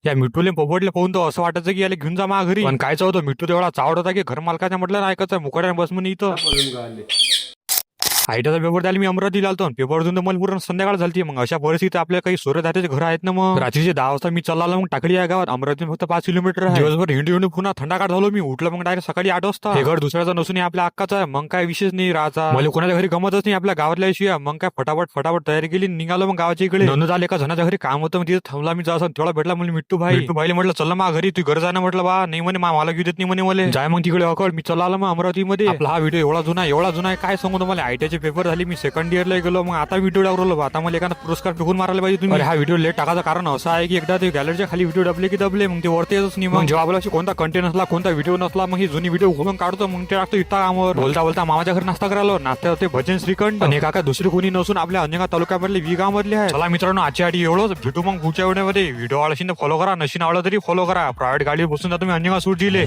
या मिठूले पोपटले पाहून तर असं वाटायचं की याला घेऊन जा मा घरी. पण कायचं होतं, मिठू तेवढा चावड होता की घर मालकाच्या म्हटलं ना ऐकायचं मुकड्या बस म्हणून इथं. आयटाचा पेपर द्यायला मी अमरावतीला आलतो. पेपर देऊन तर मला पूर्ण संध्याकाळ झाली. मग अशा परिस्थितीत आपल्या काही सूर्यदात्याचे घर आहेत ना. मग रात्रीचे 10 वाजता मी चालला मग टाकली या गावात. अमरावती फक्त 5 किलोमीटर आहे. दिवसभर हिंडू हिंडू पुन्हा थंडागार झालो मी. उठलं मग डायरेक्ट सकाळी 8 वाजता. हे घर दुसऱ्याचं नसून आपल्या अक्काचं आहे. मग काय विशेष नाही राहायचा. मला कोणाच्या घरी गमतच नाही आपल्या गावातल्या शिवाय. मग काय फटाफट तयारी केली, निघालो मग गावाच्या इकडे. नंतर आले एका जणाच्या घरी काम होतं. मग तिथे थांबला मी. जाऊन तेवढा भेटला मला मिट्टू भाईला म्हटलं चल मा घरी, तू घर जाणं म्हटलं बा. नाही म्हणे मला घेऊ देत नाही म्हणे. मला जाय मग तिकडे अकड मी चला आलो मग अमरावतीमध्ये. आपला हा व्हिडिओ एवढा जुना आहे काय सांगू तुम्हाला. आयटीचे पेपर झाले, मी सेकंड इयरला गेलो. मग आता व्हिडिओ डावरलो. आता मला एखादा पुरस्कार फेकून मारायला पाहिजे तुम्ही. हा व्हिडिओ लेट टाकायचं कारण असं आहे की एकदा ते गॅलरीच्या खाली व्हिडिओ दबले मग ते वरती येतच नाही. मग जेव्हा आपल्याशी कोणता कंटेंट नसला, कोणता व्हिडिओ नसला, मग ही जुनी व्हिडिओ घुमून काढतो. मग ते टाकतो इथं कामावर. बोलता मामाच्या घरी नाश्ता करायला. नाश्ता होते भजन श्रीखंड. आणि काका दुसरी कोणी नसून आपल्या अंजनगाव तालुक्यामधले विगामधले आहे. चला मित्रांनो, आजच्या आधी एवढंच. भेटू मग पुढच्या व्हिडिओमध्ये. व्हिडिओ आवडला फॉलो करा, नशीन आवडला तरी फॉलो करा. प्रायव्हेट गाडीवर बसून जा तुम्ही अंजनगाव सूट दिले.